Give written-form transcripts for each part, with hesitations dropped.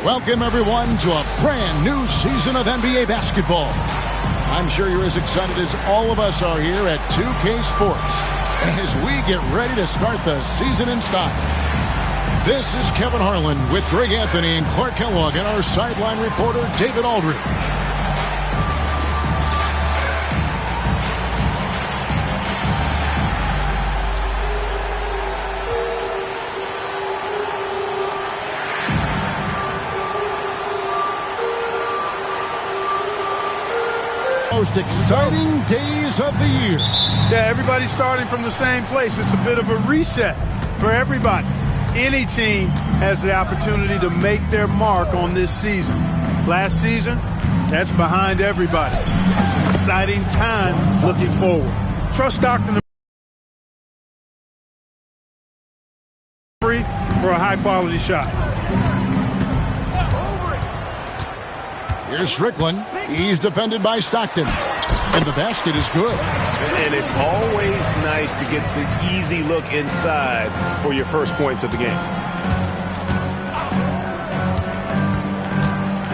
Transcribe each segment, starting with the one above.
Welcome, everyone, to a brand new season of NBA basketball. I'm sure you're as excited as all of us are here at 2K Sports as we get ready to start the season in style. This is Kevin Harlan with Greg Anthony and Clark Kellogg and our sideline reporter, David Aldridge. Most exciting days of the year. Yeah, everybody's starting from the same place. It's a bit of a reset for everybody. Any team has the opportunity to make their mark on this season. Last season, that's behind everybody. It's an exciting time looking forward. Trust Stockton for a high-quality shot. Here's Strickland. He's defended by Stockton. And the basket is good. And it's always nice to get the easy look inside for your first points of the game.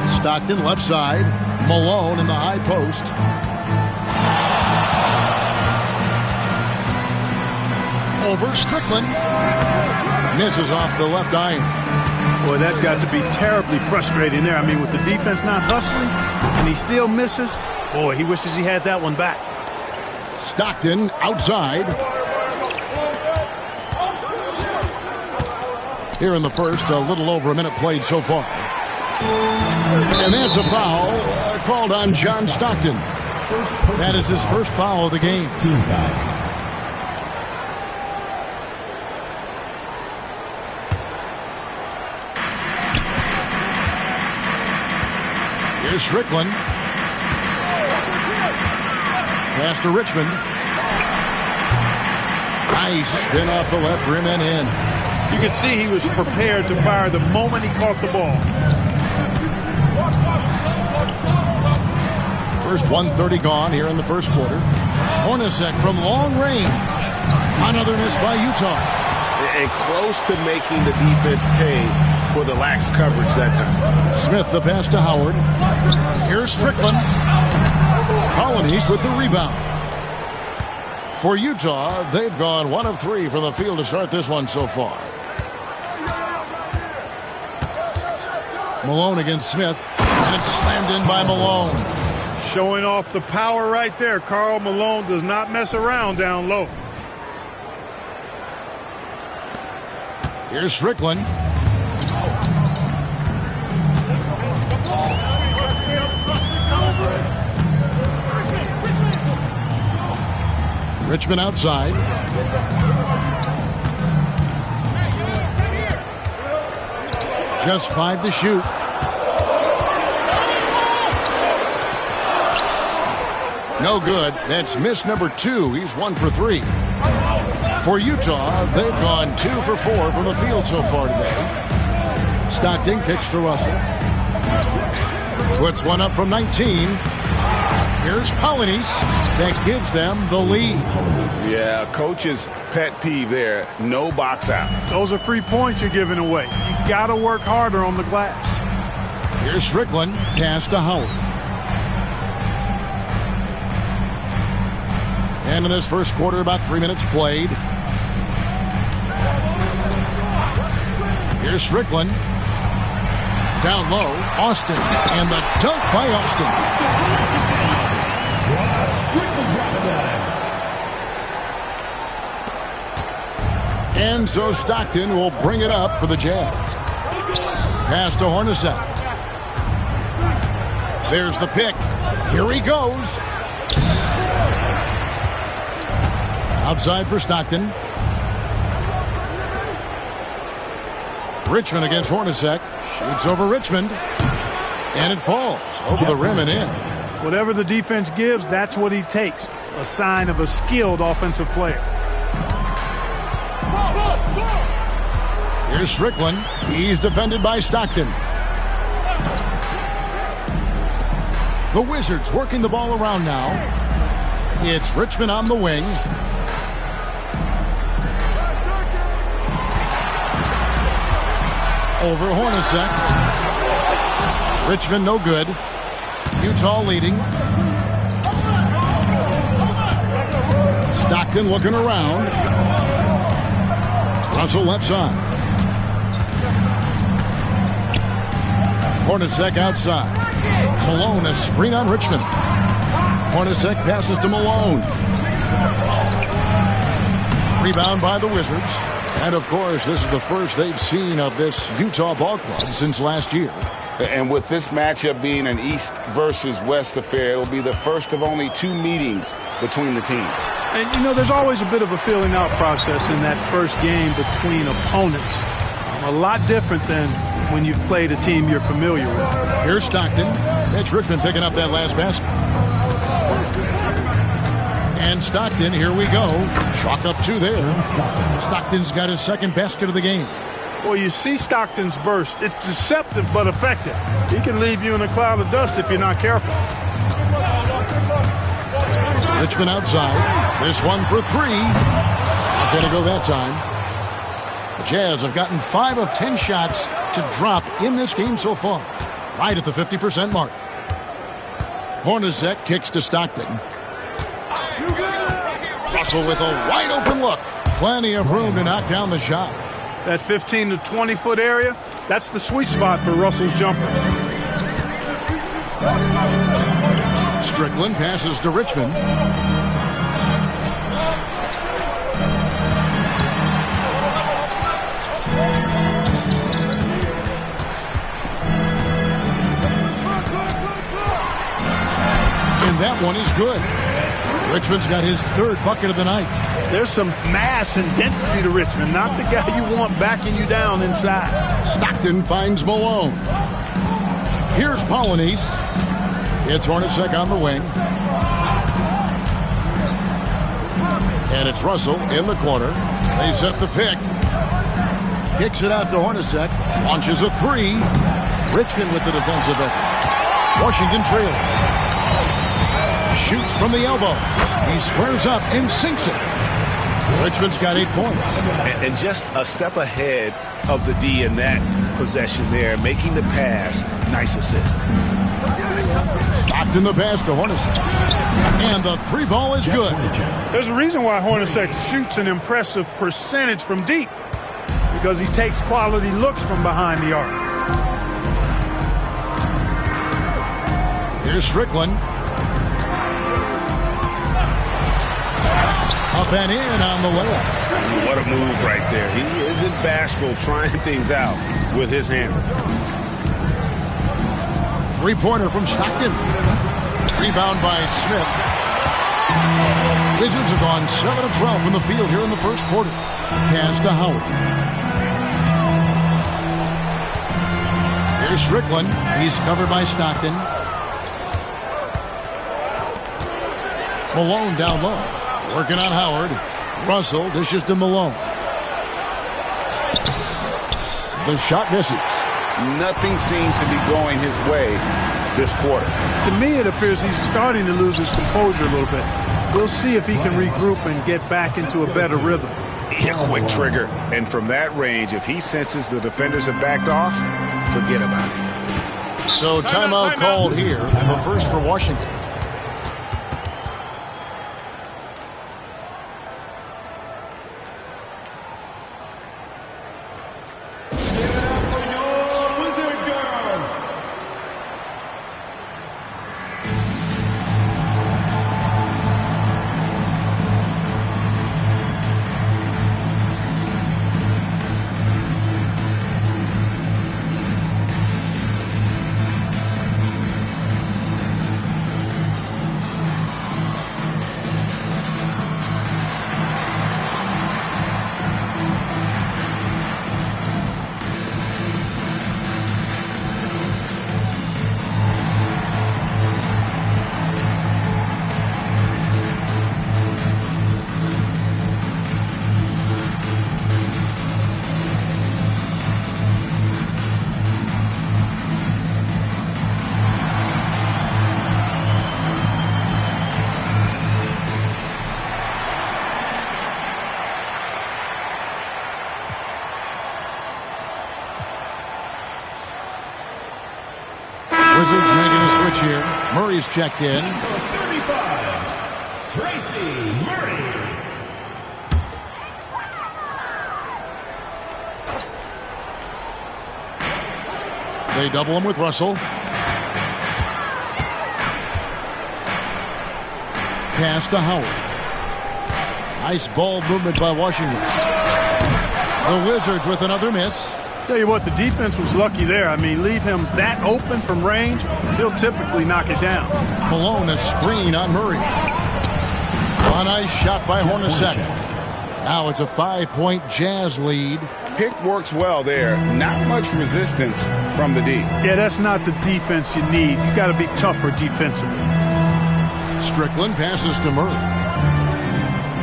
Stockton left side. Malone in the high post. Over Strickland. Misses off the left iron. Boy, that's got to be terribly frustrating there. I mean, with the defense not hustling and he still misses, boy, he wishes he had that one back. Stockton outside. Here in the first, a little over a minute played so far. And that's a foul called on John Stockton. That is his first foul of the game. Here's Strickland. Pass to Richmond. Nice spin off the left rim and in. You could see he was prepared to fire the moment he caught the ball. First 1:30 gone here in the first quarter. Hornacek from long range. Another miss by Utah. And close to making the defense pay for the lax coverage that time. Smith the pass to Howard. Here's Strickland. Colonies with the rebound. For Utah, they've gone 1 of 3 from the field to start this one so far. Malone against Smith. And it's slammed in by Malone. Showing off the power right there. Karl Malone does not mess around down low. Here's Strickland. Richmond outside. Just 5 to shoot. No good. That's miss number 2. He's 1 for 3. For Utah, they've gone 2 for 4 from the field so far today. Stockton kicks to Russell. Puts one up from 19. Here's Polonius. That gives them the lead. Yeah, coach's pet peeve there. No box out. Those are free points you're giving away. You got to work harder on the glass. Here's Strickland. Pass to Howard. And in this first quarter, about 3 minutes played. Here's Strickland. Down low, Austin. And the dunk by Austin. And so Stockton will bring it up for the Jazz. Pass to Hornacek. There's the pick. Here he goes. Outside for Stockton. Richmond against Hornacek. Shoots over Richmond. And it falls over the rim and in. Whatever the defense gives, that's what he takes. A sign of a skilled offensive player. Here's Strickland. He's defended by Stockton. The Wizards working the ball around now. It's Richmond on the wing. Over Hornacek. Richmond no good. Utah leading. Stockton looking around. Russell left side. Hornacek outside. Malone a screen on Richmond. Hornacek passes to Malone. Rebound by the Wizards. And of course, this is the first they've seen of this Utah ball club since last year. And with this matchup being an East versus West affair, it will be the first of only 2 meetings between the teams. And, you know, there's always a bit of a filling out process in that first game between opponents. A lot different than when you've played a team you're familiar with. Here's Stockton. It's Richmond picking up that last basket. And Stockton, here we go. Chalk up 2 there. Stockton's got his second basket of the game. Well, you see Stockton's burst. It's deceptive but effective. He can leave you in a cloud of dust if you're not careful. Richmond outside. This one for 3. Not going to go that time. The Jazz have gotten 5 of 10 shots to drop in this game so far. Right at the 50% mark. Hornacek kicks to Stockton. Russell with a wide open look. Plenty of room to knock down the shot. That 15 to 20 foot area, that's the sweet spot for Russell's jumper. Strickland passes to Richmond. And that one is good. Richmond's got his 3rd bucket of the night. There's some mass and density to Richmond, not the guy you want backing you down inside. Stockton finds Malone. Here's Polynice. It's Hornacek on the wing. And it's Russell in the corner. They set the pick. Kicks it out to Hornacek. Launches a 3. Richmond with the defensive effort. Washington trailing. Shoots from the elbow. He squares up and sinks it. Richmond's got 8 points. And just a step ahead of the D in that possession there, making the pass. Nice assist. Stockton the pass to Hornacek. And the 3 ball is good. There's a reason why Hornacek shoots an impressive percentage from deep. Because he takes quality looks from behind the arc. Here's Strickland. Up and in on the layup. What a move right there. He isn't bashful trying things out with his hand. 3-pointer from Stockton. Rebound by Smith. Wizards have gone 7 of 12 from the field here in the first quarter. Pass to Howard. Here's Strickland. He's covered by Stockton. Malone down low. Working on Howard. Russell dishes to Malone. The shot misses. Nothing seems to be going his way this quarter. To me, it appears he's starting to lose his composure a little bit. We'll see if he can regroup and get back into a better rhythm. Yeah, quick trigger. And from that range, if he senses the defenders have backed off, forget about it. So timeout called here. The first for Washington. Wizards making a switch here. Murray's checked in. 35, Tracy Murray. They double him with Russell. Pass to Howard. Nice ball movement by Washington. The Wizards with another miss. Tell you what, the defense was lucky there. I mean, leave him that open from range, he'll typically knock it down. Malone, a screen on Murray. A nice shot by Hornacek. Now it's a 5-point Jazz lead. Pick works well there. Not much resistance from the D. Yeah, that's not the defense you need. You got to be tougher defensively. Strickland passes to Murray.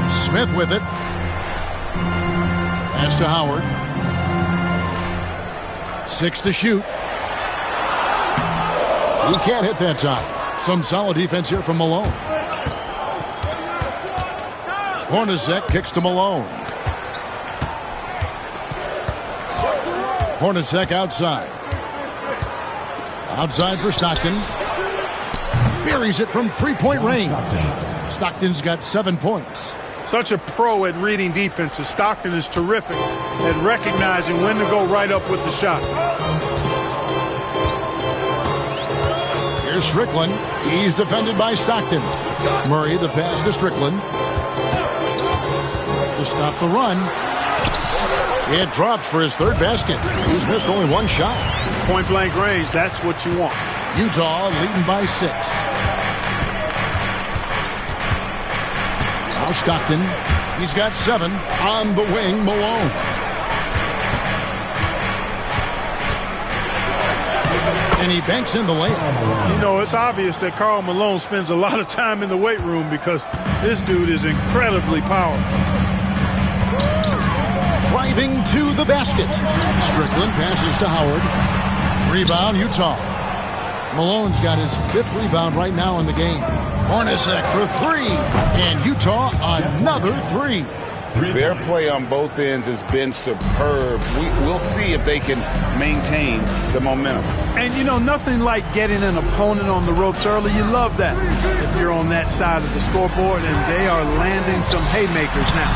Smith with it. Pass to Howard. 6 to shoot. He can't hit that time. Some solid defense here from Malone. Hornacek kicks to Malone. Hornacek outside. Outside for Stockton. Buries it from three-point range. Stockton's got 7 points. Such a pro at reading defenses. Stockton is terrific at recognizing when to go right up with the shot. Here's Strickland. He's defended by Stockton. Murray, the pass to Strickland. To stop the run. It drops for his third basket. He's missed only one shot. Point-blank range, that's what you want. Utah leading by 6. Now Stockton. He's got 7. On the wing, Malone. And he banks in the layup. You know, it's obvious that Karl Malone spends a lot of time in the weight room because this dude is incredibly powerful. Driving to the basket. Strickland passes to Howard. Rebound, Utah. Malone's got his 5th rebound right now in the game. Hornacek for 3. And Utah another 3. Their play on both ends has been superb. We'll see if they can maintain the momentum. And, you know, nothing like getting an opponent on the ropes early. You love that if you're on that side of the scoreboard, and they are landing some haymakers now.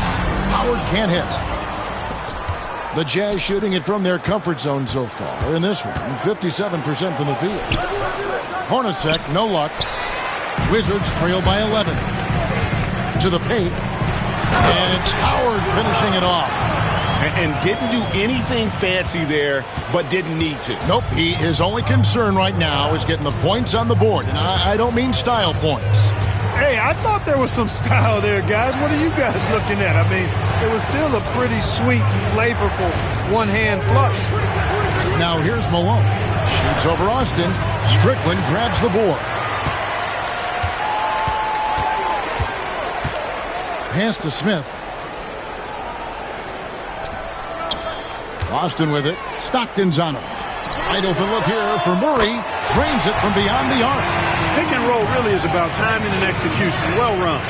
Howard can't hit. The Jazz shooting it from their comfort zone so far in this one. 57% from the field. Hornacek, no luck. Wizards trail by 11. To the paint. And it's Howard finishing it off. And didn't do anything fancy there, but didn't need to. Nope, his only concern right now is getting the points on the board. And I don't mean style points. Hey, I thought there was some style there, guys. What are you guys looking at? I mean, it was still a pretty sweet, flavorful one-hand flush. Now here's Malone. Shoots over Austin. Strickland grabs the board. Pass to Smith. Austin with it. Stockton's on him. Wide open look here for Murray. Drains it from beyond the arc. Pick and roll really is about timing and execution. Well run.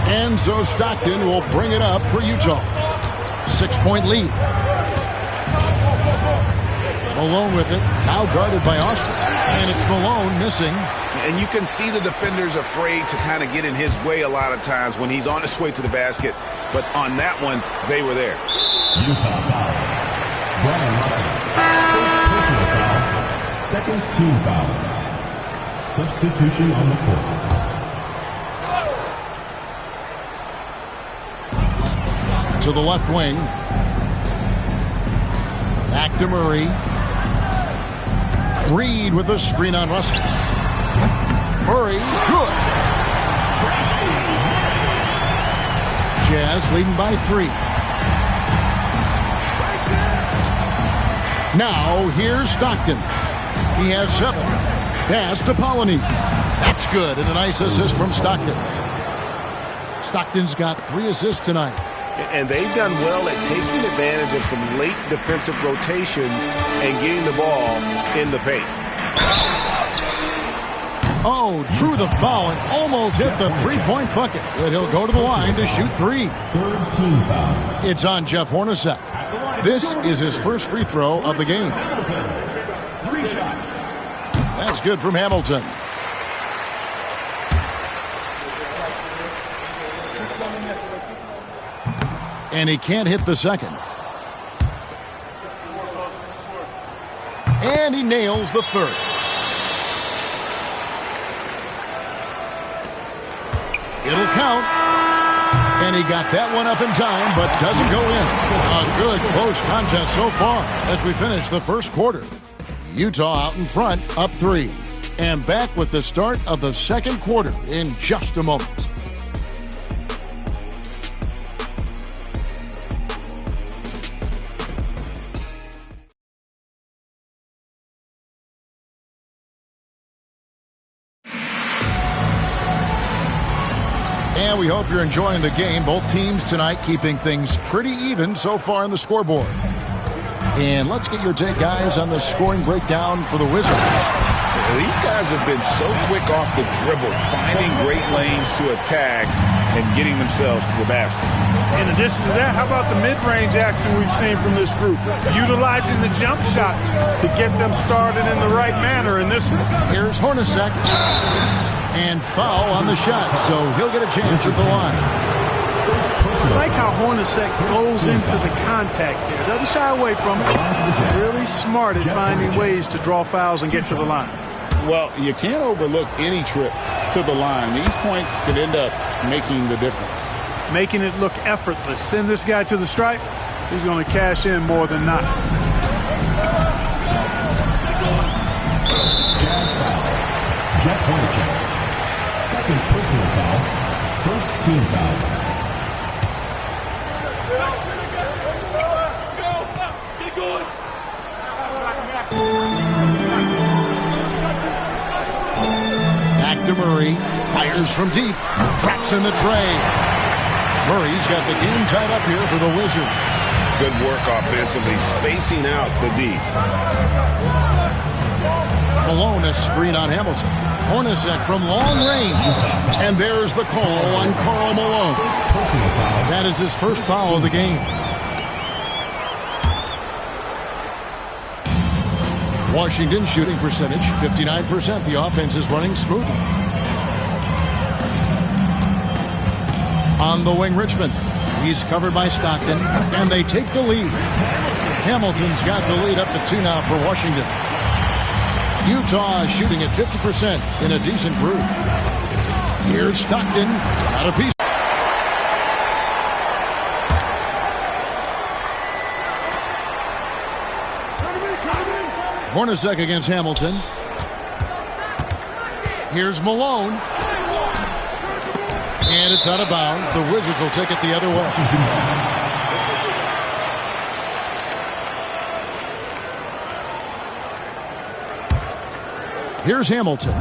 And so Stockton will bring it up for Utah. 6-point lead. Malone with it. Now guarded by Austin. And it's Malone missing. And you can see the defenders afraid to kind of get in his way a lot of times when he's on his way to the basket. But on that one, they were there. Utah foul. Brian Russell. First personal foul. Second team foul. Substitution on the court. To the left wing. Back to Murray. Reed with a screen on Russell. Murray, good. Jazz leading by 3. Now here's Stockton. He has 7. Pass to Polynice. That's good, and a nice assist from Stockton. Stockton's got 3 assists tonight. And they've done well at taking advantage of some late defensive rotations and getting the ball in the paint. Oh, drew the foul and almost hit the 3-point bucket. But he'll go to the line to shoot 3. Third team foul. It's on Jeff Hornacek. This is his first free throw of the game. shots. That's good from Hamilton. And he can't hit the second. And he nails the third. It'll count. And he got that one up in time, but doesn't go in. A good close contest so far as we finish the first quarter. Utah out in front, up 3. And back with the start of the second quarter in just a moment. And we hope you're enjoying the game. Both teams tonight keeping things pretty even so far on the scoreboard. And let's get your take, guys, on the scoring breakdown for the Wizards. These guys have been so quick off the dribble, finding great lanes to attack and getting themselves to the basket. In addition to that, how about the mid-range action we've seen from this group? Utilizing the jump shot to get them started in the right manner in this one. Here's Hornacek. And foul on the shot, so he'll get a chance at the line. I like how Hornacek goes into the contact there. Doesn't shy away from it. Really smart at finding ways to draw fouls and get to the line. Well, you can't overlook any trip to the line. These points could end up making the difference. Making it look effortless. Send this guy to the stripe. He's going to cash in more than not. Jeff Hornacek. Second personal foul. First team foul. Back to Murray. Fires from deep. Traps in the tray. Murray's got the game tied up here for the Wizards. Good work offensively, spacing out the D. Malone, a screen on Hamilton. Hornacek from long range. And there's the call on Karl Malone. That is his first foul of the game. Washington shooting percentage, 59%. The offense is running smoothly. On the wing, Richmond. He's covered by Stockton, and they take the lead. Hamilton's got the lead up to 2 now for Washington. Utah shooting at 50% in a decent group. Here's Stockton, out of piece. Hornacek against Hamilton. Here's Malone. And it's out of bounds. The Wizards will take it the other way. Here's Hamilton.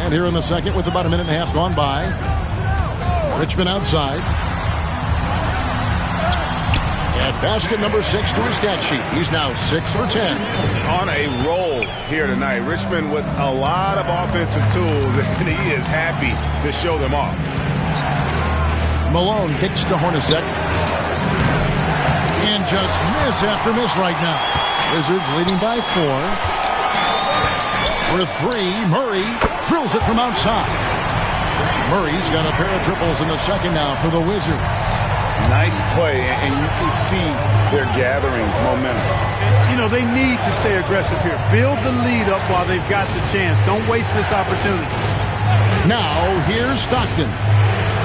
And here in the second with about a minute and a half gone by. Richmond outside. At basket number 6 to his stat sheet. He's now 6 for 10. On a roll here tonight. Richmond with a lot of offensive tools, and he is happy to show them off. Malone kicks to Hornacek. And just miss after miss right now. Wizards leading by 4. For 3, Murray drills it from outside. Murray's got a pair of triples in the second now for the Wizards. Nice play, and you can see they're gathering momentum. You know, they need to stay aggressive here. Build the lead up while they've got the chance. Don't waste this opportunity. Now, here's Stockton.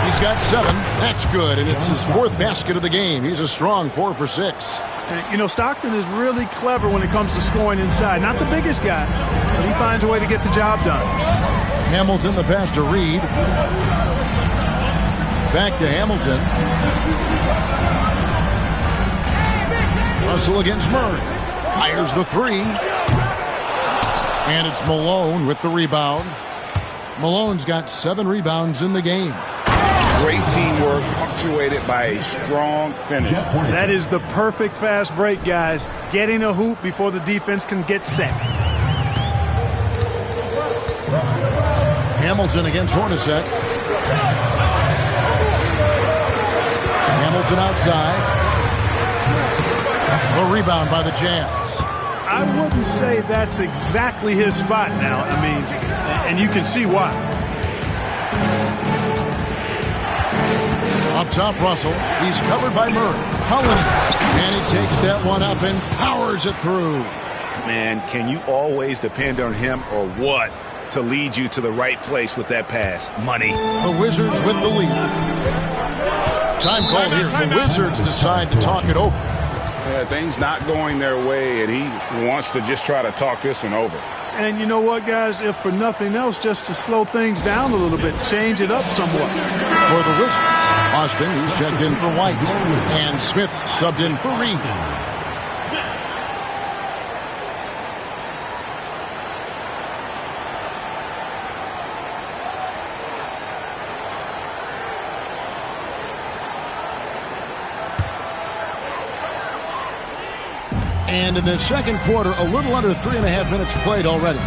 He's got 7. That's good, and it's his 4th basket of the game. He's a strong 4 for 6. And, you know, Stockton is really clever when it comes to scoring inside. Not the biggest guy, but he finds a way to get the job done. Hamilton, the pass to Reed. Back to Hamilton. Russell against Murray. Fires the 3. And it's Malone with the rebound. Malone's got 7 rebounds in the game. Great teamwork, punctuated by a strong finish. That is the perfect fast break, guys. Getting a hoop before the defense can get set. Hamilton against Hornacek. Hamilton outside. The rebound by the Jazz. I wouldn't say that's exactly his spot now. I mean, and you can see why. Up top, Russell. He's covered by Murray. Collins. And he takes that one up and powers it through. Man, can you always depend on him or what to lead you to the right place with that pass? Money. The Wizards with the lead. Time called here. The Wizards decide to talk it over. Yeah, things not going their way, and he wants to just try to talk this one over. And you know what, guys? If for nothing else, just to slow things down a little bit, change it up somewhat. For the Wizards, Austin, he's checked in for White. And Smith subbed in for Reed. And in the second quarter, a little under 3.5 minutes played already.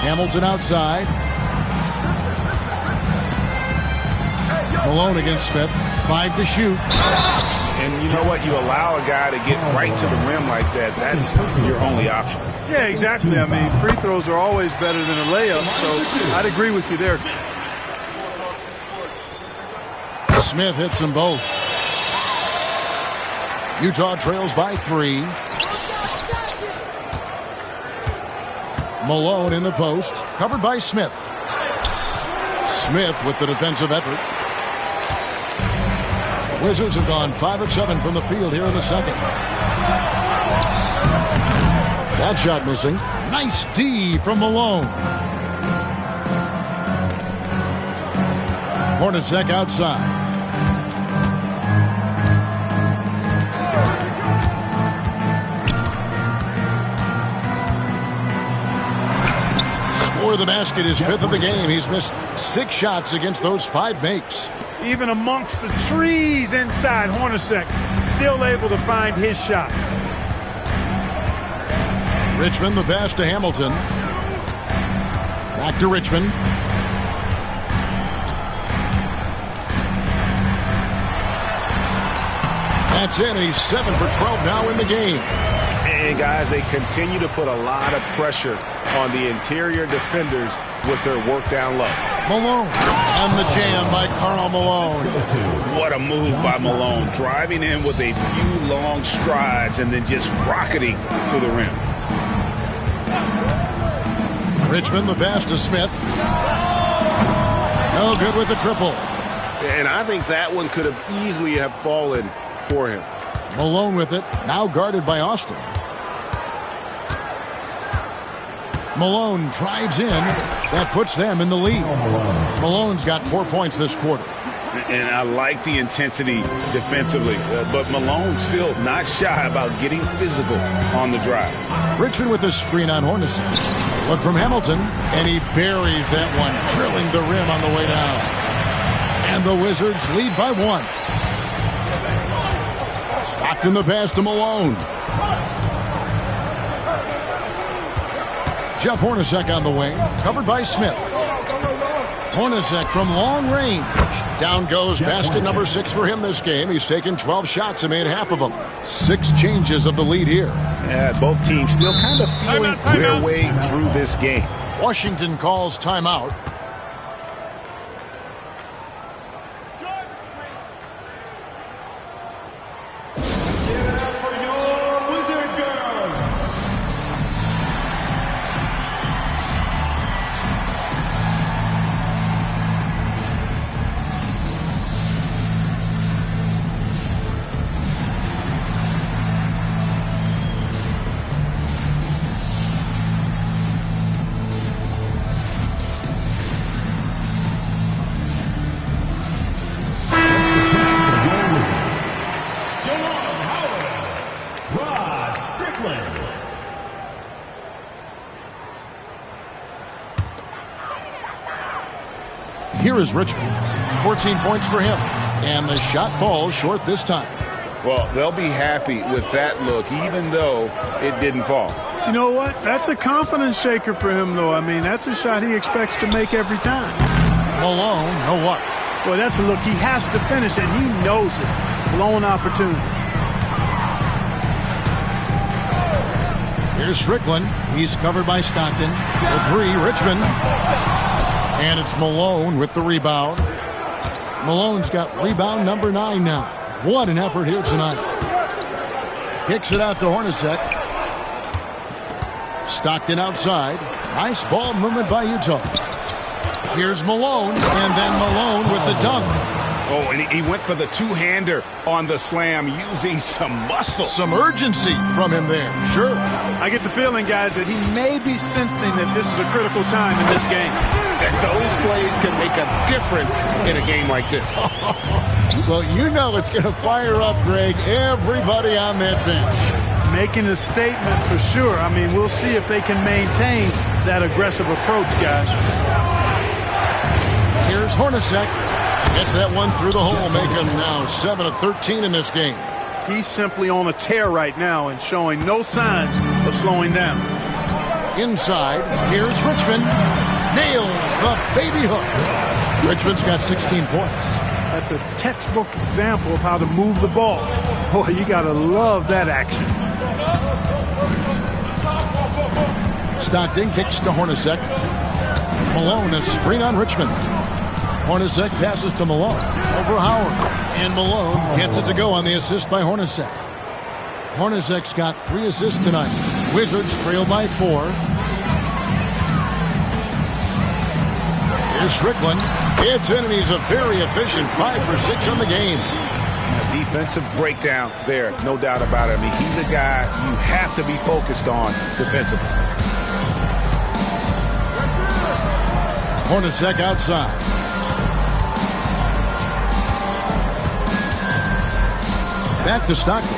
Hamilton outside. Malone against Smith. 5 to shoot. And you know what? You allow a guy to get right to the rim like that. That's your only option. Yeah, exactly. I mean, free throws are always better than a layup, so I'd agree with you there. Smith hits them both. Utah trails by 3. Malone in the post, covered by Smith. Smith with the defensive effort. Wizards have gone 5 of 7 from the field here in the second. That shot missing. Nice D from Malone. Hornacek outside. Score the basket, his 5th of the game. He's missed 6 shots against those 5 makes. Even amongst the trees inside, Hornacek still able to find his shot. Richmond, the pass to Hamilton. Back to Richmond. That's in. He's 7 for 12 now in the game. And guys, they continue to put a lot of pressure on the interior defenders with their work down low. Malone. And the jam by Karl Malone. What a move by Malone. Driving in with a few long strides and then just rocketing to the rim. Richmond, the pass to Smith. No good with the triple. And I think that one could have easily have fallen for him. Malone with it. Now guarded by Austin. Malone drives in. That puts them in the lead. Malone's got 4 points this quarter. And I like the intensity defensively. But Malone still not shy about getting physical on the drive. Richmond with the screen on Hornacek. Look from Hamilton. And he buries that one, drilling the rim on the way down. And the Wizards lead by 1. Stockton the pass to Malone. Jeff Hornacek on the wing, covered by Smith. Hornacek from long range. Down goes basket number 6 for him this game. He's taken 12 shots and made half of them. 6 changes of the lead here. Yeah, both teams still kind of feeling their way through this game. Washington calls timeout. Here is Richmond. 14 points for him. And the shot falls short this time. Well, they'll be happy with that look, even though it didn't fall. You know what? That's a confidence shaker for him, though. I mean, that's a shot he expects to make every time. Malone, no luck. Boy, that's a look. He has to finish, and he knows it. Blown opportunity. Here's Strickland. He's covered by Stockton. The three, Richmond. And it's Malone with the rebound. Malone's got rebound number 9 now. What an effort here tonight. Kicks it out to Hornacek. Stockton outside. Nice ball movement by Utah. Here's Malone, and then Malone with the dunk. Oh, and he went for the two-hander on the slam, using some muscle. Some urgency from him there, sure. I get the feeling, guys, that he may be sensing that this is a critical time in this game. That those plays can make a difference in a game like this. Well, you know it's going to fire up, Greg, everybody on that bench. Making a statement for sure. I mean, we'll see if they can maintain that aggressive approach, guys. Here's Hornacek. Gets that one through the hole, making now 7 of 13 in this game. He's simply on a tear right now and showing no signs of slowing down. Inside, here's Richmond. Nails the baby hook. Richmond's got 16 points. That's a textbook example of how to move the ball. Boy, you got to love that action. Stockton kicks to Hornacek. Malone, a screen on Richmond. Hornacek passes to Malone. Over Howard. And Malone gets it to go on the assist by Hornacek. Hornacek's got 3 assists tonight. Wizards trail by 4. Here's Strickland. It's in, and he's a very efficient 5 for 6 on the game. A defensive breakdown there, no doubt about it. I mean, he's a guy you have to be focused on defensively. Hornacek outside. Back to Stockton.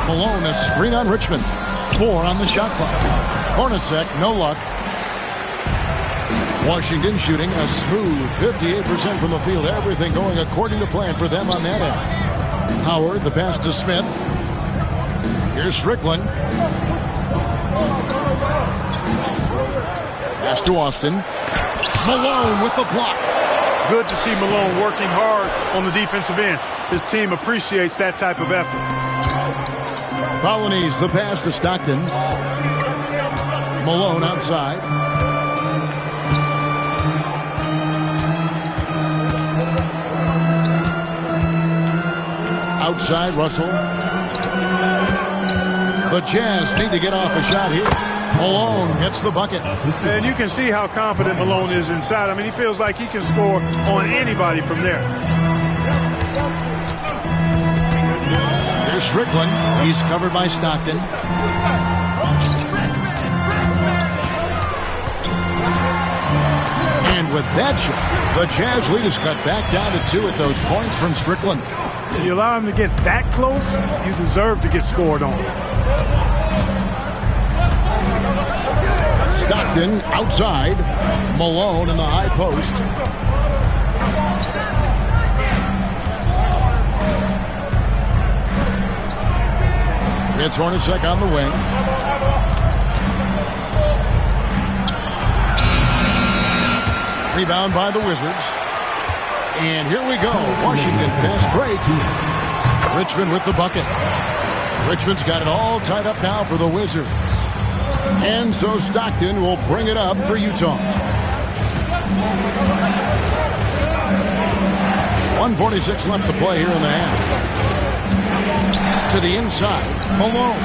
Malone, a screen on Richmond. 4 on the shot clock. Hornacek, no luck. Washington shooting a smooth 58% from the field. Everything going according to plan for them on that end. Howard, the pass to Smith. Here's Strickland. Pass to Austin. Malone with the block. Good to see Malone working hard on the defensive end. His team appreciates that type of effort. Colonies, the pass to Stockton. Malone outside. Outside, Russell. The Jazz need to get off a shot here. Malone hits the bucket. And you can see how confident Malone is inside. I mean, he feels like he can score on anybody from there. Here's Strickland. He's covered by Stockton. And with that shot, the Jazz lead is cut back down to 2 at those points from Strickland. If you allow him to get that close, you deserve to get scored on. Stockton outside. Malone in the high post. It's Hornacek on the wing. Rebound by the Wizards. And here we go. Washington fast break. Richmond with the bucket. Richmond's got it all tied up now for the Wizards. And so Stockton will bring it up for Utah. 1:46 left to play here in the half. To the inside, Malone.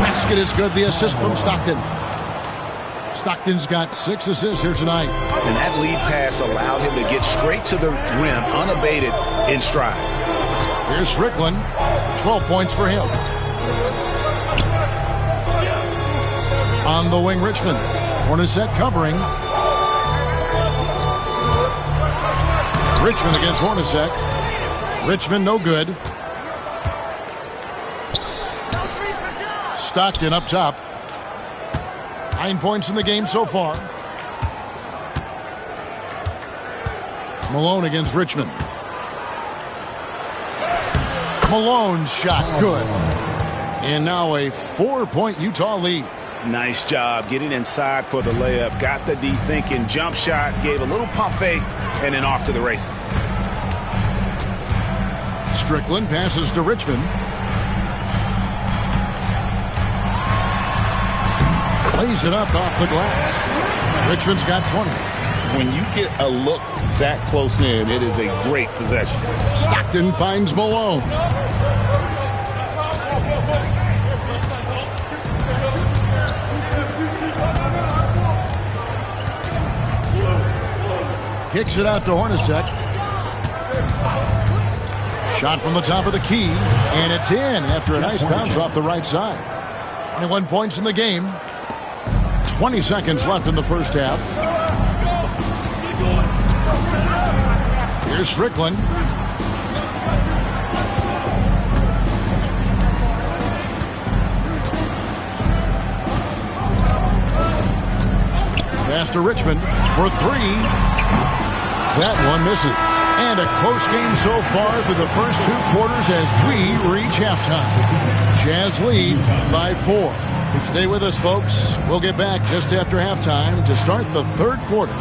Basket is good. The assist from Stockton. Stockton's got 6 assists here tonight. And that lead pass allowed him to get straight to the rim, unabated in stride. Here's Strickland. 12 points for him. On the wing, Richmond. Hornacek covering. Richmond against Hornacek. Richmond no good. Stockton up top. 9 points in the game so far. Malone against Richmond. Malone's shot good. And now a 4-point Utah lead. Nice job getting inside for the layup. Got the D thinking. Jump shot. Gave a little pump fake. And then off to the races. Strickland passes to Richmond. Lays it up off the glass. Richmond's got 20. When you get a look that close in, it is a great possession. Stockton finds Malone. Kicks it out to Hornacek. Shot from the top of the key, and it's in after a nice bounce off the right side. 21 points in the game. 20 seconds left in the first half. Here's Strickland. Pass to Richmond for three. That one misses. And a close game so far through the first two quarters as we reach halftime. Jazz lead by 4. Stay with us, folks. We'll get back just after halftime to start the third quarter.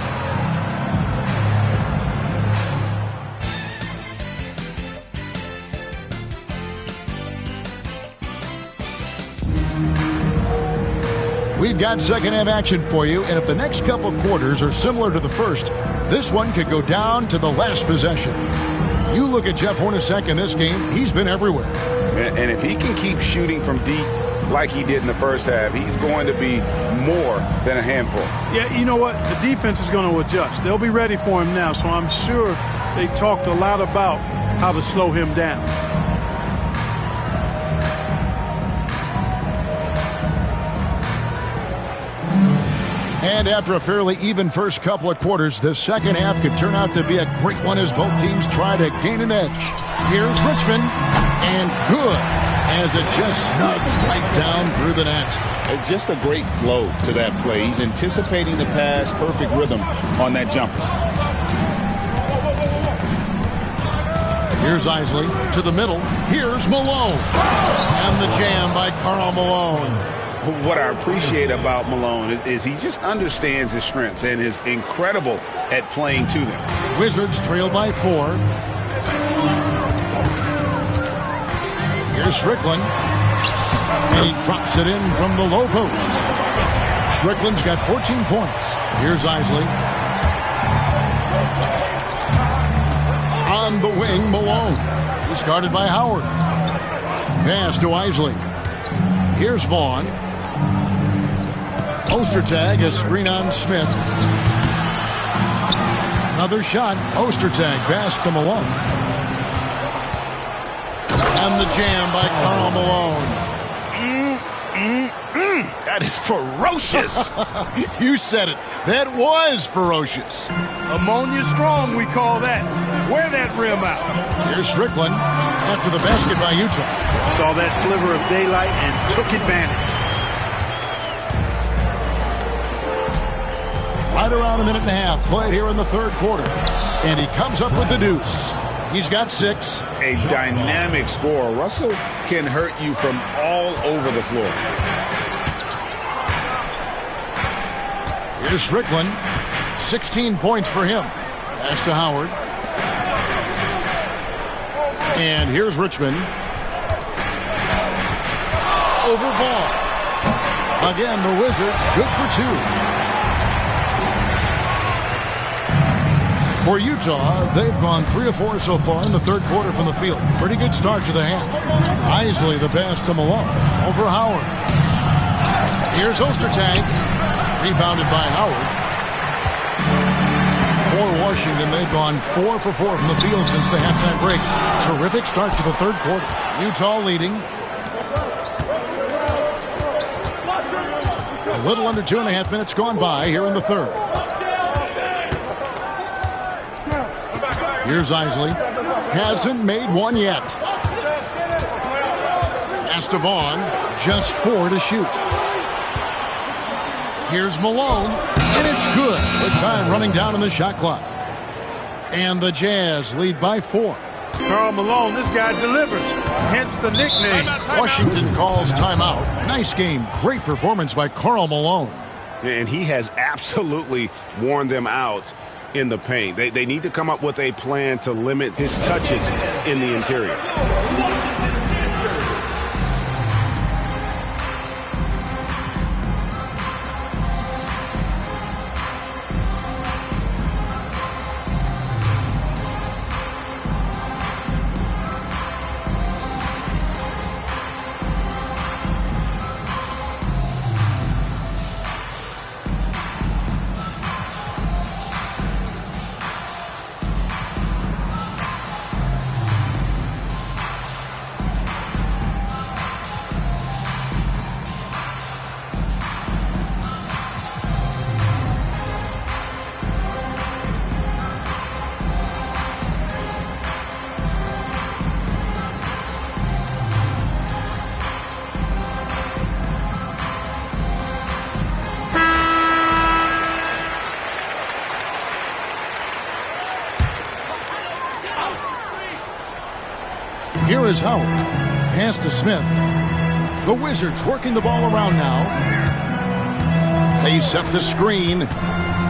We've got second half action for you, and if the next couple quarters are similar to the first, this one could go down to the last possession. You look at Jeff Hornacek in this game, he's been everywhere. And if he can keep shooting from deep like he did in the first half, he's going to be more than a handful. Yeah, you know what? The defense is going to adjust. They'll be ready for him now, so I'm sure they talked a lot about how to slow him down. And after a fairly even first couple of quarters, the second half could turn out to be a great one as both teams try to gain an edge. Here's Richmond, and good, as it just snugs right down through the net. It's just a great flow to that play. He's anticipating the pass, perfect rhythm on that jumper. Here's Isley to the middle. Here's Malone. And the jam by Karl Malone. What I appreciate about Malone is he just understands his strengths and is incredible at playing to them. Wizards trail by 4. Here's Strickland. And he drops it in from the low post. Strickland's got 14 points. Here's Isley. On the wing, Malone. He's guarded by Howard. Pass to Isley. Here's Vaughn. Ostertag, a screen on Smith. Another shot. Ostertag pass to Malone. And the jam by Karl Malone. That is ferocious. You said it. That was ferocious. Ammonia strong, we call that. Wear that rim out. Here's Strickland after the basket by Utah. Saw that sliver of daylight and took advantage. Right around a minute and a half played here in the third quarter. And he comes up with the deuce. He's got 6. A dynamic scorer. Russell can hurt you from all over the floor. Here's Strickland. 16 points for him. Pass to Howard. And here's Richmond. Over Vaughn. Again, the Wizards good for 2. For Utah, they've gone 3 of 4 so far in the third quarter from the field. Pretty good start to the half. Isley the pass to Malone. Over Howard. Here's Ostertag. Rebounded by Howard. For Washington, they've gone 4 for 4 from the field since the halftime break. Terrific start to the third quarter. Utah leading. A little under 2.5 minutes gone by here in the third. Here's Isley. Hasn't made one yet. Pass to Vaughn. Just 4 to shoot. Here's Malone. And it's good. With time running down on the shot clock. And the Jazz lead by 4. Karl Malone, this guy delivers, hence the nickname. Washington calls timeout. Nice game. Great performance by Karl Malone. And he has absolutely worn them out in the paint. They need to come up with a plan to limit his touches in the interior. Here is Howard. Pass to Smith. The Wizards working the ball around now. They set the screen.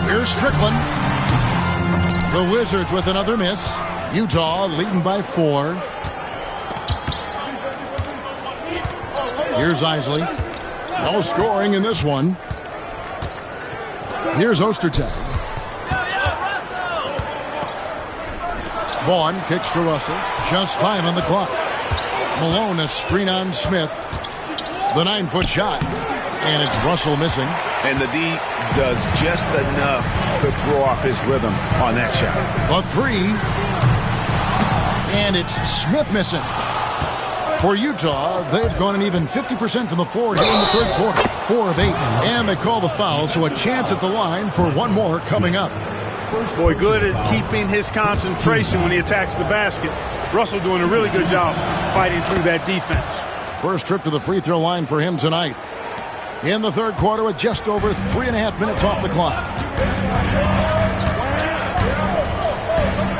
Here's Strickland. The Wizards with another miss. Utah leading by 4. Here's Isley. No scoring in this one. Here's Ostertag. Vaughn kicks to Russell. Just 5 on the clock. Malone a screen on Smith. The 9-foot shot. And it's Russell missing. And the D does just enough to throw off his rhythm on that shot. A 3. And it's Smith missing. For Utah, they've gone an even 50% from the floor here in the third quarter. 4 of 8. And they call the foul, so a chance at the line for one more coming up. Boy, good at keeping his concentration when he attacks the basket. Russell doing a really good job fighting through that defense. First trip to the free throw line for him tonight. In the third quarter with just over 3.5 minutes off the clock.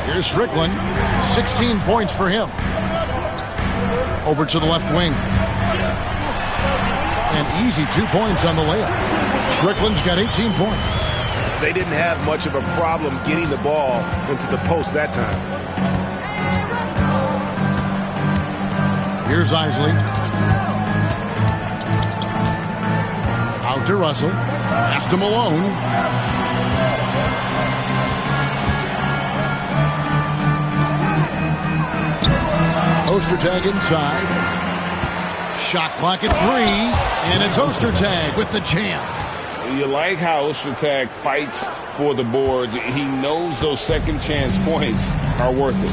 Here's Strickland. 16 points for him. Over to the left wing. An easy 2 points on the layup. Strickland's got 18 points. They didn't have much of a problem getting the ball into the post that time. Here's Isley. Out to Russell. Pass to Malone. Ostertag inside. Shot clock at 3. And it's Ostertag with the jam. You like how Ostertag fights for the boards. He knows those second chance points are worth it.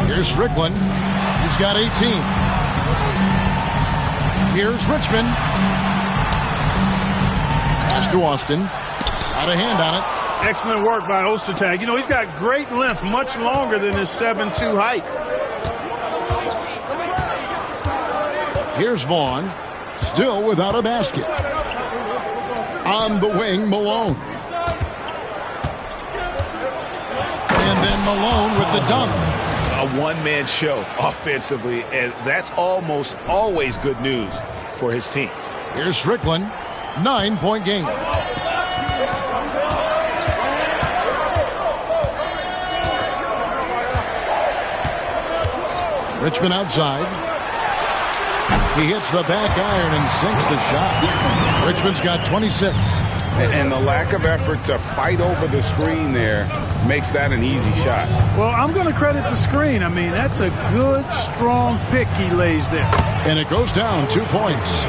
Here's Strickland. He's got 18. Here's Richmond. Pass to Austin. Got a hand on it. Excellent work by Ostertag. You know, he's got great length, much longer than his 7'2" height. Here's Vaughn. Still without a basket. On the wing, Malone. And then Malone with the dunk. A one-man show offensively, and that's almost always good news for his team. Here's Strickland. 9-point game. Richmond outside. He hits the back iron and sinks the shot. Richmond's got 26. And the lack of effort to fight over the screen there makes that an easy shot. Well, I'm going to credit the screen. I mean, that's a good, strong pick he lays there. And it goes down 2 points.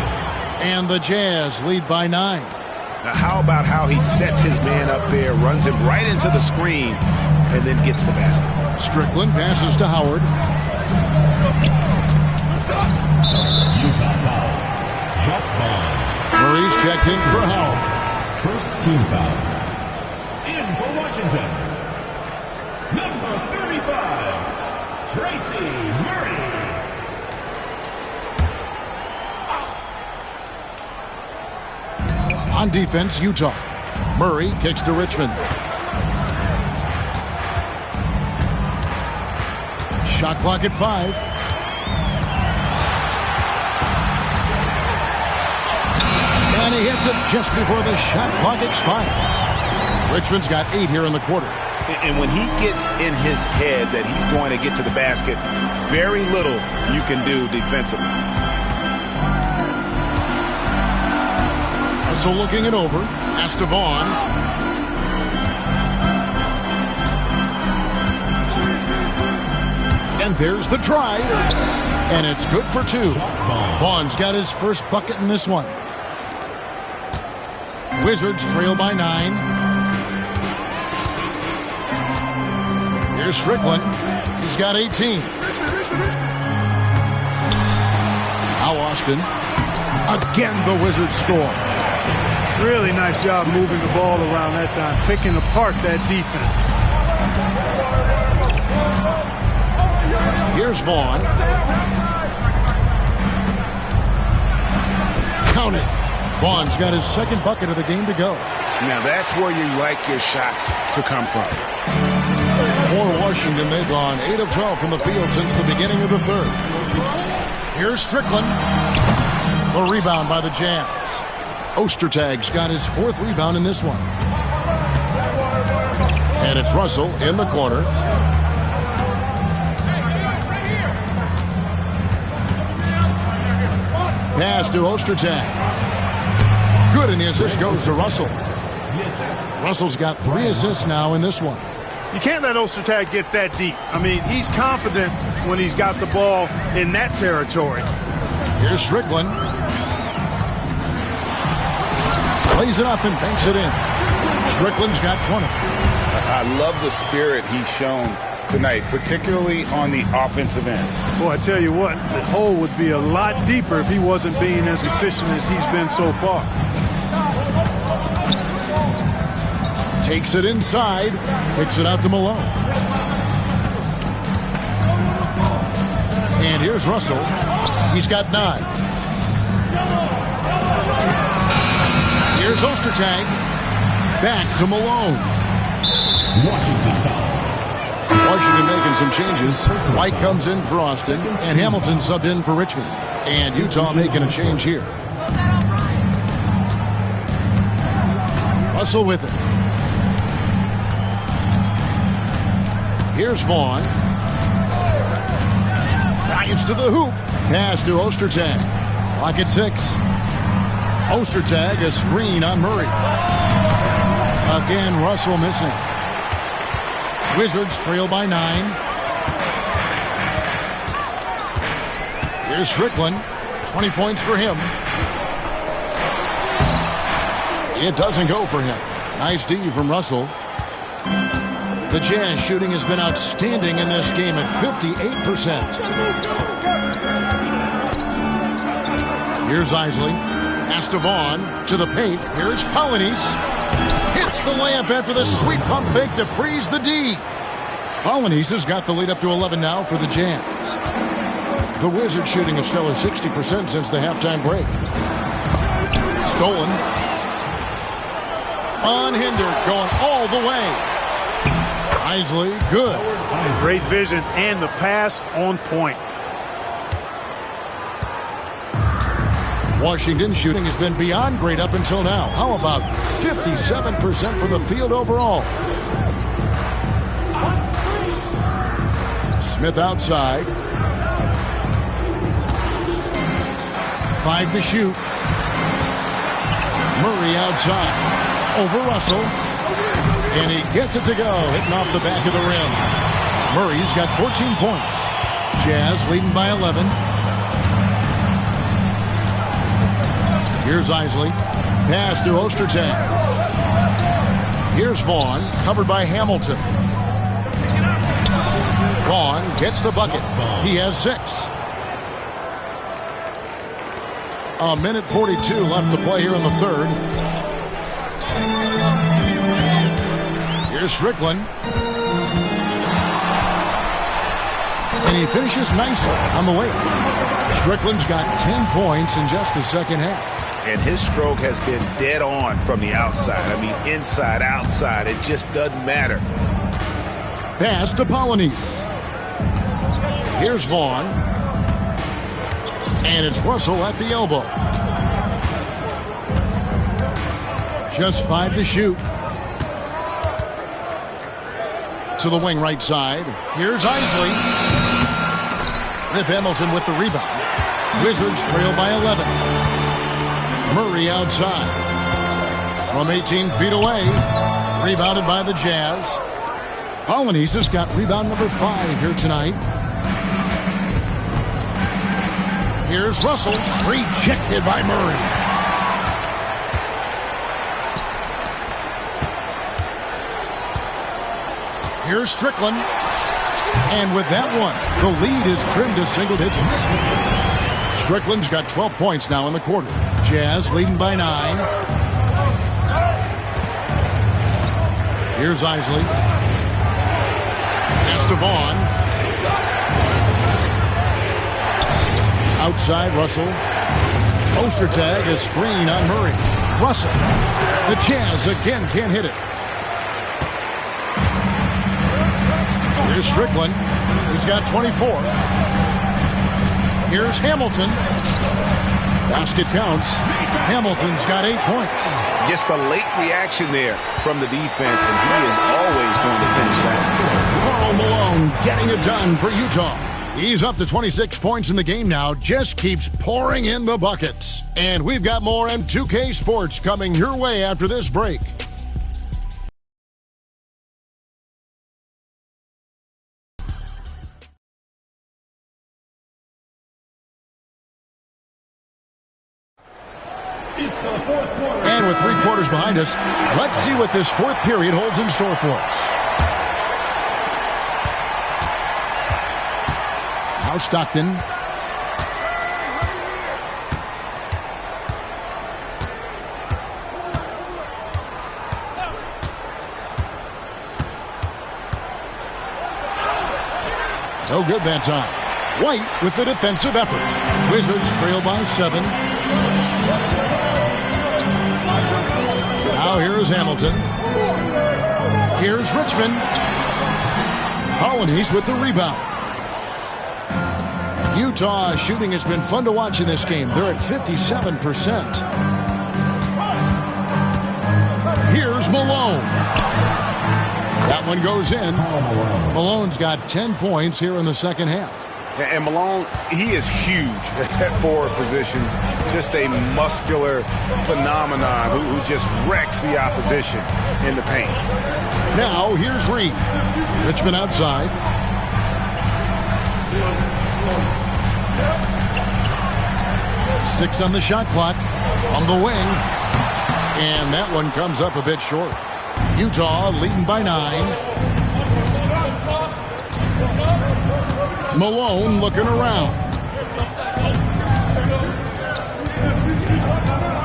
And the Jazz lead by 9. Now, how about how he sets his man up there, runs him right into the screen, and then gets the basket. Strickland passes to Howard. Utah foul. Chuck Vaughn. Murray's checked in for Howard. First team foul. In for Washington. Number 35, Tracy Murray. On defense, Utah. Murray kicks to Richmond. Shot clock at 5. And he hits it just before the shot clock expires. Richmond's got 8 here in the quarter. And when he gets in his head that he's going to get to the basket, very little you can do defensively. Russell looking it over. Pass to Vaughn. And there's the drive. And it's good for 2. Vaughn's got his first bucket in this one. Wizards trail by 9. Here's Strickland. He's got 18. Now Austin. Again, the Wizards score. Really nice job moving the ball around that time, picking apart that defense. Here's Vaughn. Count it. Vaughn's got his second bucket of the game to go. Now that's where you like your shots to come from. For Washington, they've gone 8 of 12 from the field since the beginning of the third. Here's Strickland. The rebound by the Jazz. Ostertag's got his 4th rebound in this one. And it's Russell in the corner. Pass to Ostertag. Good, and the assist goes to Russell. Russell's got 3 assists now in this one. You can't let Ostertag get that deep. I mean, he's confident when he's got the ball in that territory. Here's Strickland. Plays it up and banks it in. Strickland's got 20. I love the spirit he's shown tonight, particularly on the offensive end. Boy, I tell you what, the hole would be a lot deeper if he wasn't being as efficient as he's been so far. Takes it inside. Kicks it out to Malone. And here's Russell. He's got 9. Here's Ostertag. Back to Malone. Washington making some changes. White comes in for Austin, and Hamilton subbed in for Richmond. And Utah making a change here. Russell with it. Here's Vaughn. Dives to the hoop. Pass to Ostertag. Clock at 6. Ostertag, a screen on Murray. Again, Russell missing. Wizards trail by 9. Here's Strickland. 20 points for him. It doesn't go for him. Nice D from Russell. The Jazz shooting has been outstanding in this game at 58%. Here's Isley. Pass to Vaughn. To the paint. Here's Polynice. Hits the layup after the sweet pump fake to freeze the D. Polynice has got the lead up to 11 now for the Jazz. The Wizards shooting a stellar 60% since the halftime break. Stolen. Unhindered. Going all the way. Isley, good. Great vision and the pass on point. Washington shooting has been beyond great up until now. How about 57% from the field overall? Smith outside. 5 to shoot. Murray outside. Over Russell. And he gets it to go, hitting off the back of the rim. Murray's got 14 points. Jazz leading by 11. Here's Isley. Pass to Ostertag. Here's Vaughn, covered by Hamilton. Vaughn gets the bucket. He has 6. A minute 42 left to play here in the third. Here's Strickland. And he finishes nicely on the way. Strickland's got 10 points in just the second half. And his stroke has been dead on from the outside. I mean, inside, outside, it just doesn't matter. Pass to Polynice. Here's Vaughn. And it's Russell at the elbow. Just 5 to shoot. To the wing right side. Here's Isley. Rip Hamilton with the rebound. Wizards trail by 11. Murray outside. From 18 feet away. Rebounded by the Jazz. Polynice has got rebound number 5 here tonight. Here's Russell. Rejected by Murray. Here's Strickland. And with that one, the lead is trimmed to single digits. Strickland's got 12 points now in the quarter. Jazz leading by 9. Here's Isley. Estevan. Outside Russell. Ostertag, a screen on Murray. Russell. The Jazz again can't hit it. Here's Strickland. He's got 24. Here's Hamilton. Basket counts. Hamilton's got 8 points. Just a late reaction there from the defense, and he is always going to finish that. Karl Malone getting it done for Utah. He's up to 26 points in the game now. Just keeps pouring in the buckets. And we've got more M2K Sports coming your way after this break. And with 3 quarters behind us, let's see what this 4th period holds in store for us. Now Stockton. No good that time. White with the defensive effort. Wizards trail by 7. Now here's Hamilton. Here's Richmond. Polynice with the rebound. Utah shooting has been fun to watch in this game. They're at 57%. Here's Malone. That one goes in. Malone's got 10 points here in the second half. And Malone, he is huge at that forward position. Just a muscular phenomenon who just wrecks the opposition in the paint. Now, here's Reed. Richmond outside. Six on the shot clock from the wing. And that one comes up a bit short. Utah leading by 9. Malone looking around.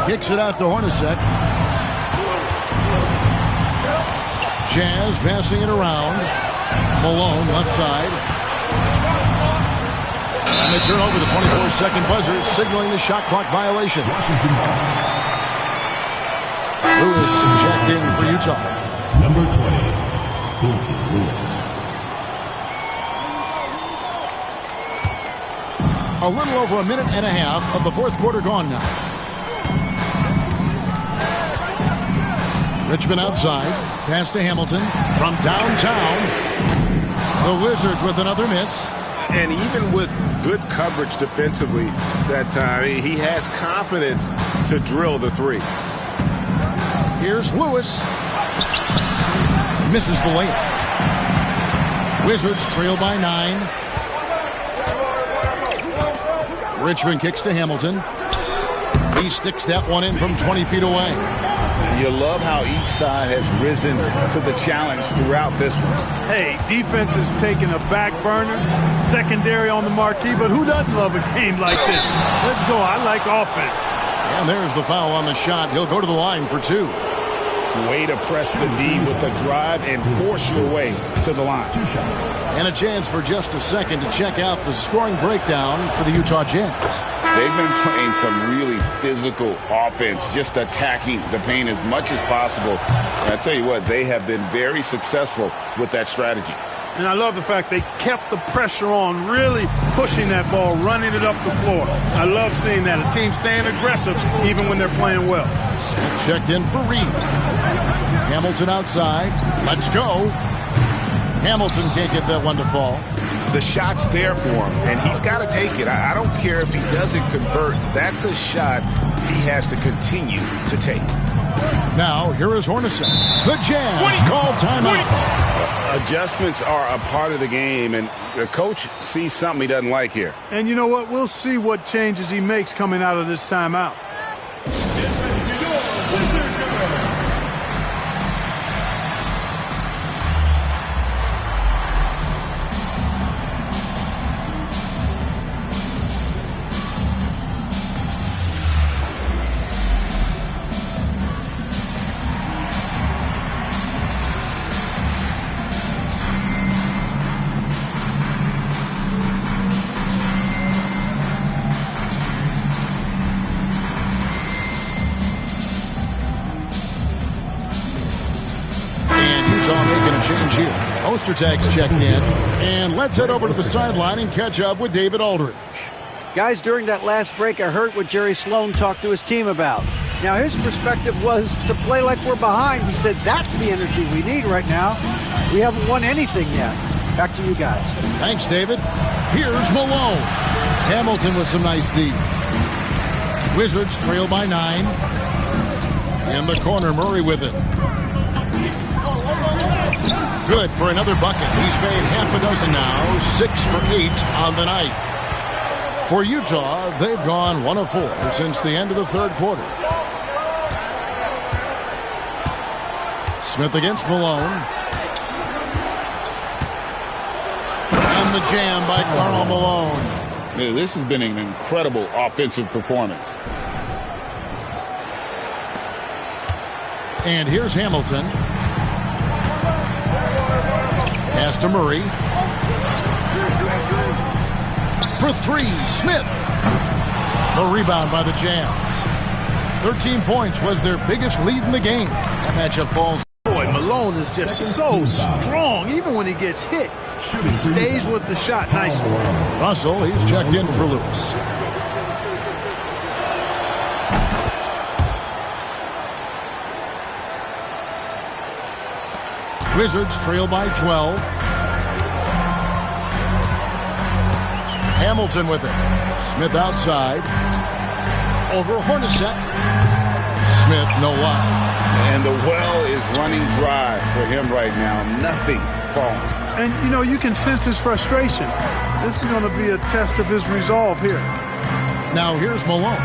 Kicks it out to Hornacek. Jazz passing it around. Malone left side. And they turn over the 24-second buzzer, signaling the shot clock violation. Lewis checked in for Utah. Number 20, Quincy Lewis. A little over a minute and a half of the 4th quarter gone now. Richmond outside. Pass to Hamilton from downtown. The Wizards with another miss. And even with good coverage defensively that time, he has confidence to drill the 3. Here's Lewis. Misses the layup. Wizards trail by 9. Richmond kicks to Hamilton. He sticks that one in from 20 feet away. You love how each side has risen to the challenge throughout this one. Hey, defense is taking a back burner, secondary on the marquee, but who doesn't love a game like this? Let's go. I like offense. And there's the foul on the shot. He'll go to the line for 2. Way to press the D with the drive and force your way to the line. 2 shots. And a chance for just a second to check out the scoring breakdown for the Utah Jazz. They've been playing some really physical offense, just attacking the paint as much as possible. And I tell you what, they have been very successful with that strategy. And I love the fact they kept the pressure on, really pushing that ball, running it up the floor. I love seeing that. A team staying aggressive even when they're playing well. Smith checked in for Reed. Hamilton outside. Let's go. Hamilton can't get that one to fall. The shot's there for him, and he's got to take it. I don't care if he doesn't convert. That's a shot he has to continue to take. Now, here is Hornacek. The Jazz call timeout. Adjustments are a part of the game, and the coach sees something he doesn't like here. And you know what? We'll see what changes he makes coming out of this timeout. Change here. Ostertag's checked in. And let's head over to the sideline and catch up with David Aldridge. Guys, during that last break, I heard what Jerry Sloan talked to his team about. Now, his perspective was to play like we're behind. He said that's the energy we need right now. We haven't won anything yet. Back to you guys. Thanks, David. Here's Malone. Hamilton with some nice D. Wizards trail by 9. In the corner, Murray with it. Good for another bucket. He's made half a dozen now, 6 for 8 on the night. For Utah, they've gone 1 of 4 since the end of the third quarter. Smith against Malone. And the jam by Karl Malone. Yeah, this has been an incredible offensive performance. And here's Hamilton. Pass to Murray. For 3, Smith. The rebound by the Jams. 13 points was their biggest lead in the game. That matchup falls. Boy, Malone is just so strong. Even when he gets hit, he stays with the shot nicely. Russell, he's checked in for Lewis. Wizards trail by 12. Hamilton with it. Smith outside. Over Hornacek. Smith, no luck. And the well is running dry for him right now. Nothing falling. And, you know, you can sense his frustration. This is going to be a test of his resolve here. Now here's Malone.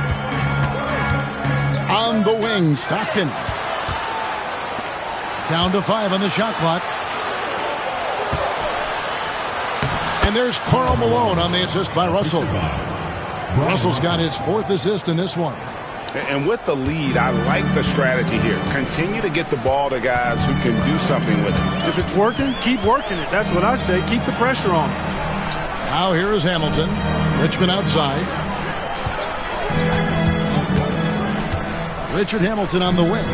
On the wing, Stockton. Down to 5 on the shot clock. And there's Karl Malone on the assist by Russell. Russell's got his 4th assist in this one. And with the lead, I like the strategy here. Continue to get the ball to guys who can do something with it. If it's working, keep working it. That's what I say. Keep the pressure on. Now here is Hamilton. Richmond outside. Richard Hamilton on the wing.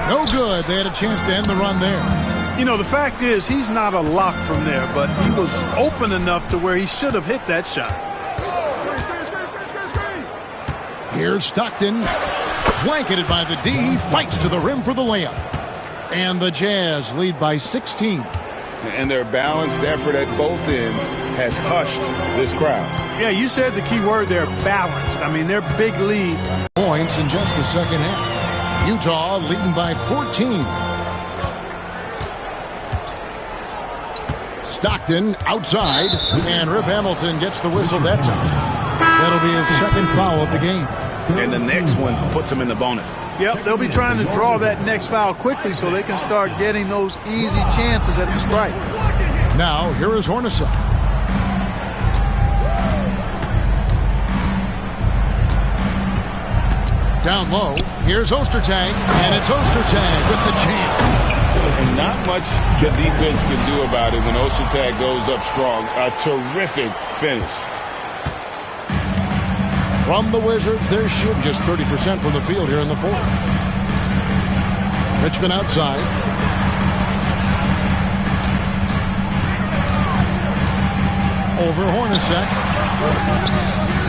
No good. They had a chance to end the run there. You know, the fact is he's not a lock from there, but he was open enough to where he should have hit that shot. Here's Stockton. Blanketed by the D. He fights to the rim for the layup. And the Jazz lead by 16. And their balanced effort at both ends has hushed this crowd. Yeah, you said the key word there, balanced. I mean, their big lead. Points in just the second half. Utah leading by 14. Stockton outside, and Rip Hamilton gets the whistle that time. That'll be his second foul of the game. And the next one puts him in the bonus. Yep, they'll be trying to draw that next foul quickly so they can start getting those easy chances at the strike. Now, here is Hornacek. Down low, here's Ostertag, and it's Ostertag with the jam. And not much the defense can do about it when Ostertag goes up strong. A terrific finish. From the Wizards, they're shooting just 30% from the field here in the fourth. Richmond outside. Over Hornacek.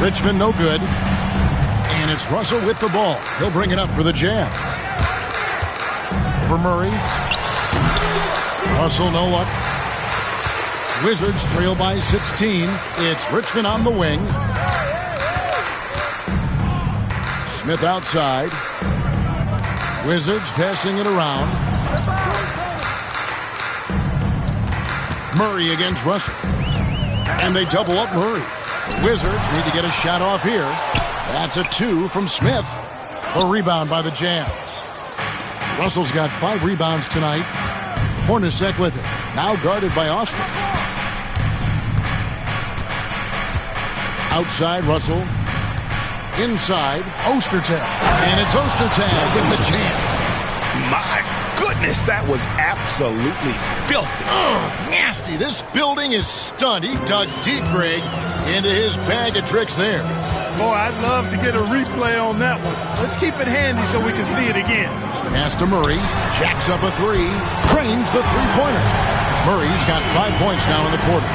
Richmond no good. And it's Russell with the ball. He'll bring it up for the Jazz. Over Murray. Russell no luck. Wizards trail by 16. It's Richmond on the wing. Smith outside. Wizards passing it around. Murray against Russell. And they double up Murray. The Wizards need to get a shot off here. That's a 2 from Smith. A rebound by the Jazz. Russell's got 5 rebounds tonight. Hornacek with it. Now guarded by Austin. Outside Russell. Inside Ostertag. And it's Ostertag with the jam. My goodness, that was absolutely filthy. Oh, nasty. This building is stunned. He dug deep, Greg, into his bag of tricks there. Boy, I'd love to get a replay on that one. Let's keep it handy so we can see it again. Pass to Murray. Jacks up a 3. Cranes the three-pointer. Murray's got 5 points now in the quarter.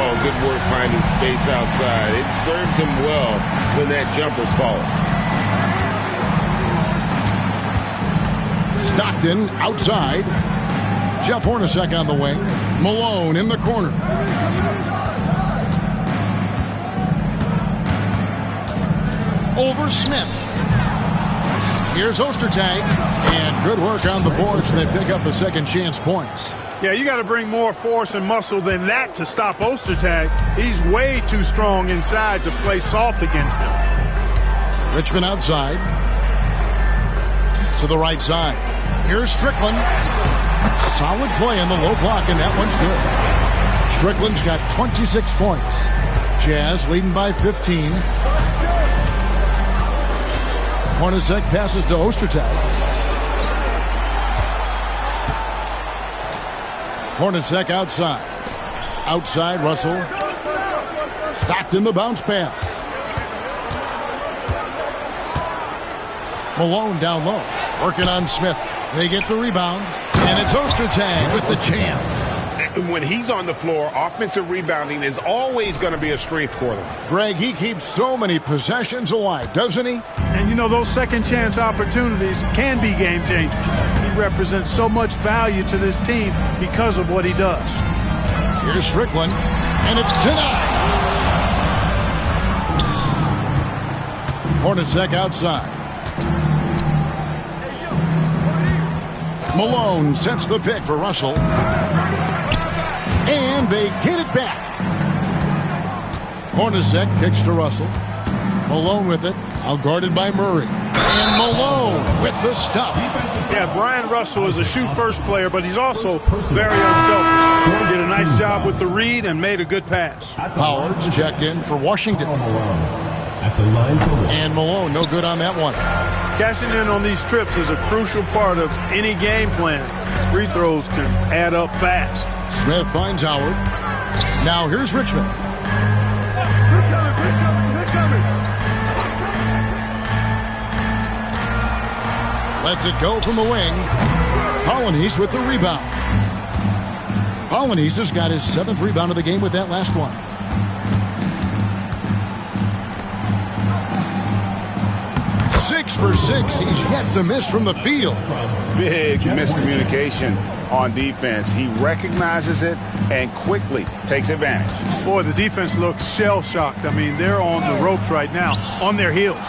Oh, good work finding space outside. It serves him well when that jumper's falling. Stockton outside. Jeff Hornacek on the wing. Malone in the corner. Over Smith. Here's Ostertag. And good work on the boards. They pick up the second chance points. Yeah, you got to bring more force and muscle than that to stop Ostertag. He's way too strong inside to play soft against him. Richmond outside. To the right side. Here's Strickland. Solid play on the low block, and that one's good. Strickland's got 26 points. Jazz leading by 15. Hornacek passes to Ostertag. Hornacek outside. Outside Russell. Stockton the bounce pass. Malone down low. Working on Smith. They get the rebound. And it's Ostertag with the jam. When he's on the floor, offensive rebounding is always going to be a strength for them. Greg, he keeps so many possessions alive, doesn't he? And you know, those second chance opportunities can be game changers. He represents so much value to this team because of what he does. Here's Strickland, and it's denied. Hornacek outside. Malone sets the pick for Russell. And they get it back. Hornacek kicks to Russell. Malone with it. Outguarded by Murray. And Malone with the stuff. Yeah, Brian Russell is a shoot-first player, but he's also very unselfish. Did a nice job with the read and made a good pass. Howard's checked in for Washington. At the line for And Malone, no good on that one. Cashing in on these trips is a crucial part of any game plan. Free throws can add up fast. Smith finds Howard. Now here's Richmond. Lets it go from the wing. Polynice with the rebound. Polynice has got his 7th rebound of the game with that last one. Six for 6. He's yet to miss from the field. Big miscommunication on defense. He recognizes it and quickly takes advantage. Boy, the defense looks shell-shocked. I mean, they're on the ropes right now, on their heels.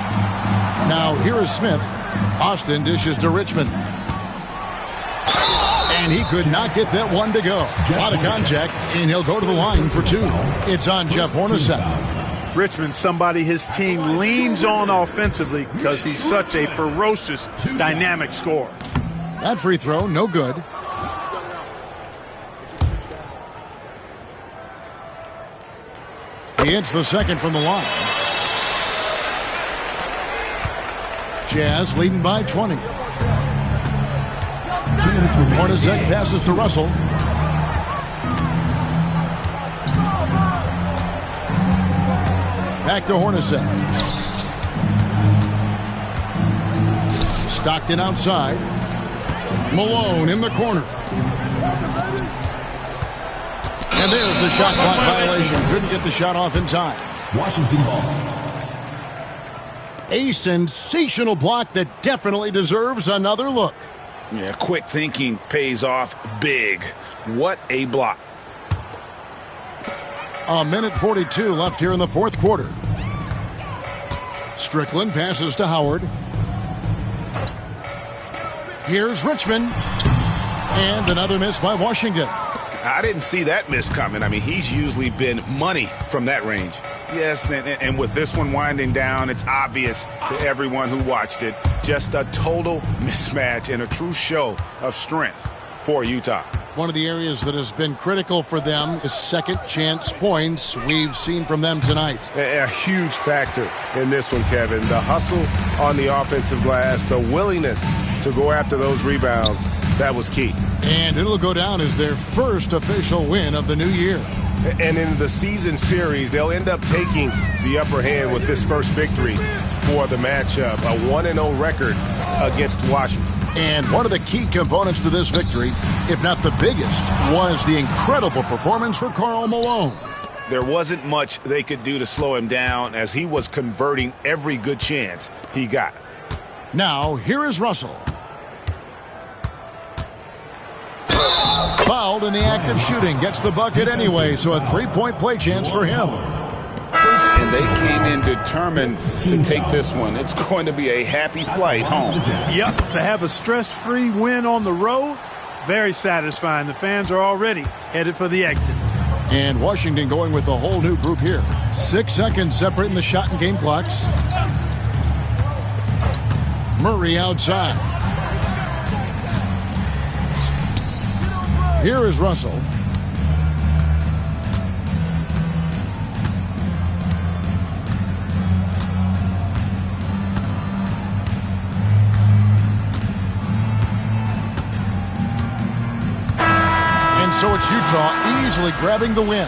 Now here is Smith. Austin dishes to Richmond. And he could not get that one to go. A lot of contact, and he'll go to the line for 2. It's on Jeff Hornacek. Richmond, somebody his team leans on offensively because he's such a ferocious, dynamic scorer. That free throw, no good. He hits the second from the line. Jazz leading by 20. Hornacek passes to Russell. Back to Hornacek. Stockton outside. And there's the shot clock violation. Couldn't get the shot off in time. Washington ball. A sensational block that definitely deserves another look. Yeah, quick thinking pays off big. What a block. A minute 42 left here in the fourth quarter. Strickland passes to Howard. Here's Richmond. And another miss by Washington. I didn't see that miss coming. I mean, he's usually been money from that range. Yes, and with this one winding down, it's obvious to everyone who watched it. Just a total mismatch and a true show of strength for Utah. One of the areas that has been critical for them is second chance points. We've seen from them tonight. A huge factor in this one, Kevin. The hustle on the offensive glass, the willingness to go after those rebounds, that was key. And it'll go down as their first official win of the new year. And in the season series, they'll end up taking the upper hand with this first victory for the matchup. A 1-0 record against Washington. And one of the key components to this victory, if not the biggest, was the incredible performance for Karl Malone. There wasn't much they could do to slow him down as he was converting every good chance he got. Now, here is Russell. Fouled in the act of shooting. Gets the bucket anyway, so a three-point play chance for him. And they came in determined to take this one. It's going to be a happy flight home. Yep, to have a stress-free win on the road, very satisfying. The fans are already headed for the exits. And Washington going with a whole new group here. 6 seconds separating the shot and game clocks. Murray outside. Here is Russell. And so it's Utah easily grabbing the win.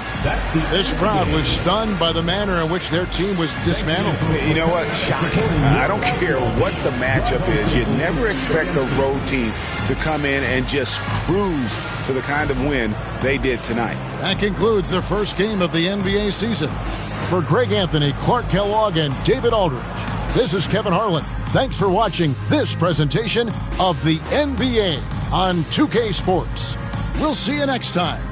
This crowd was stunned by the manner in which their team was dismantled. You know what? Shocking. I don't care what the matchup is. You never expect a road team to come in and just cruise to the kind of win they did tonight. That concludes the first game of the NBA season. For Greg Anthony, Clark Kellogg, and David Aldridge, this is Kevin Harlan. Thanks for watching this presentation of the NBA on 2K Sports. We'll see you next time.